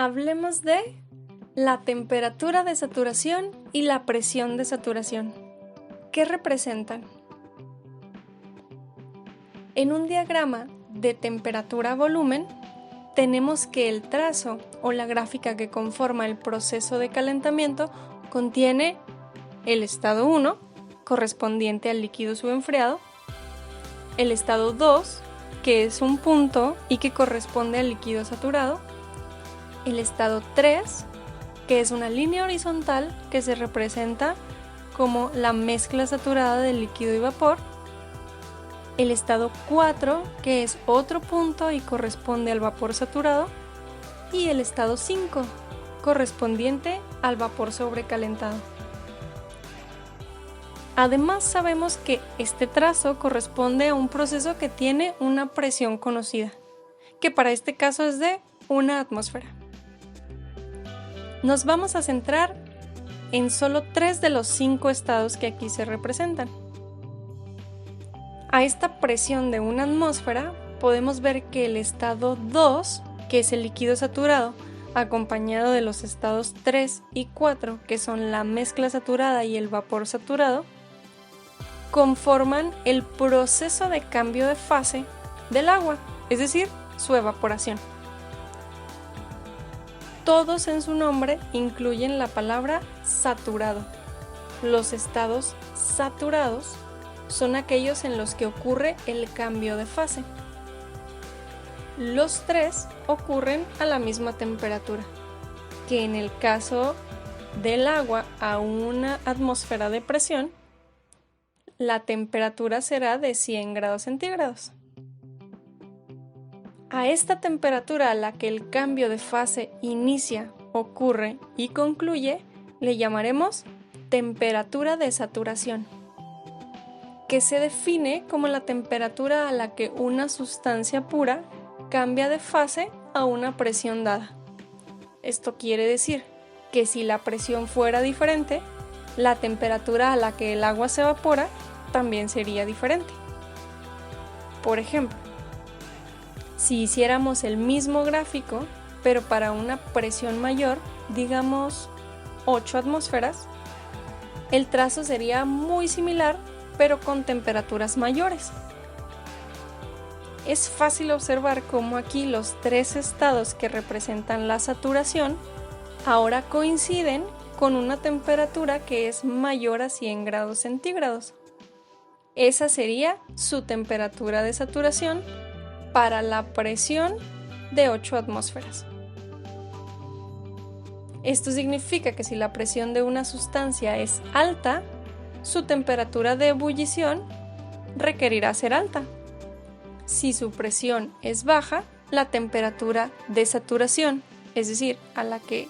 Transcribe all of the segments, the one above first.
Hablemos de la temperatura de saturación y la presión de saturación. ¿Qué representan? En un diagrama de temperatura-volumen, tenemos que el trazo o la gráfica que conforma el proceso de calentamiento contiene el estado 1, correspondiente al líquido subenfriado, el estado 2, que es un punto y que corresponde al líquido saturado, el estado 3, que es una línea horizontal que se representa como la mezcla saturada del líquido y vapor, el estado 4, que es otro punto y corresponde al vapor saturado, y el estado 5, correspondiente al vapor sobrecalentado. Además, sabemos que este trazo corresponde a un proceso que tiene una presión conocida, que para este caso es de 1 atmósfera. Nos vamos a centrar en solo 3 de los 5 estados que aquí se representan. A esta presión de 1 atmósfera podemos ver que el estado 2, que es el líquido saturado, acompañado de los estados 3 y 4, que son la mezcla saturada y el vapor saturado, conforman el proceso de cambio de fase del agua, es decir, su evaporación. Todos en su nombre incluyen la palabra saturado. Los estados saturados son aquellos en los que ocurre el cambio de fase. Los 3 ocurren a la misma temperatura, que en el caso del agua a 1 atmósfera de presión, la temperatura será de 100 grados centígrados. A esta temperatura a la que el cambio de fase inicia, ocurre y concluye, le llamaremos temperatura de saturación, que se define como la temperatura a la que una sustancia pura cambia de fase a una presión dada. Esto quiere decir que si la presión fuera diferente, la temperatura a la que el agua se evapora también sería diferente. Por ejemplo, si hiciéramos el mismo gráfico, pero para una presión mayor, digamos 8 atmósferas, el trazo sería muy similar, pero con temperaturas mayores. Es fácil observar cómo aquí los 3 estados que representan la saturación ahora coinciden con una temperatura que es mayor a 100 grados centígrados. Esa sería su temperatura de saturación para la presión de 8 atmósferas. Esto significa que si la presión de una sustancia es alta, su temperatura de ebullición requerirá ser alta. Si su presión es baja, la temperatura de saturación, es decir, a la que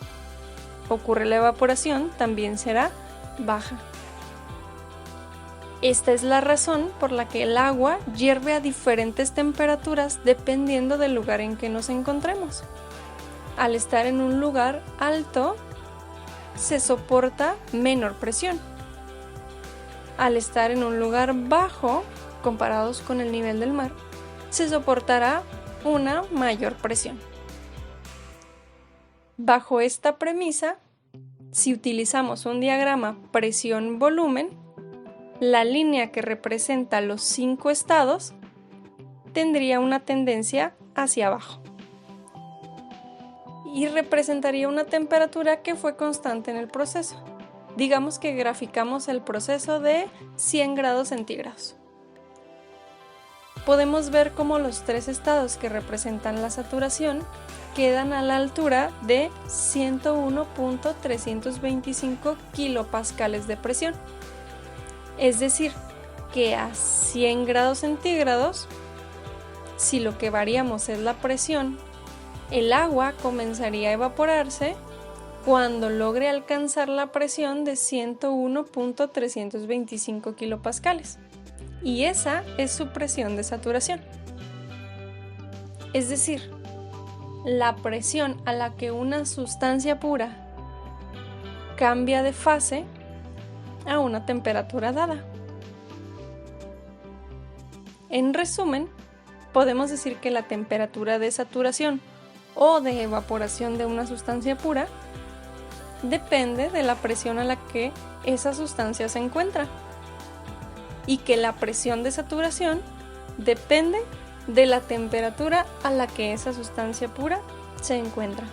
ocurre la evaporación, también será baja. Esta es la razón por la que el agua hierve a diferentes temperaturas dependiendo del lugar en que nos encontremos. Al estar en un lugar alto, se soporta menor presión. Al estar en un lugar bajo, comparados con el nivel del mar, se soportará una mayor presión. Bajo esta premisa, si utilizamos un diagrama presión-volumen, la línea que representa los 5 estados tendría una tendencia hacia abajo y representaría una temperatura que fue constante en el proceso. Digamos que graficamos el proceso de 100 grados centígrados. Podemos ver cómo los 3 estados que representan la saturación quedan a la altura de 101.325 kilopascales de presión. Es decir, que a 100 grados centígrados, si lo que variamos es la presión, el agua comenzaría a evaporarse cuando logre alcanzar la presión de 101.325 kilopascales. Y esa es su presión de saturación. Es decir, la presión a la que una sustancia pura cambia de fase a una temperatura dada. En resumen, podemos decir que la temperatura de saturación o de evaporación de una sustancia pura depende de la presión a la que esa sustancia se encuentra, y que la presión de saturación depende de la temperatura a la que esa sustancia pura se encuentra.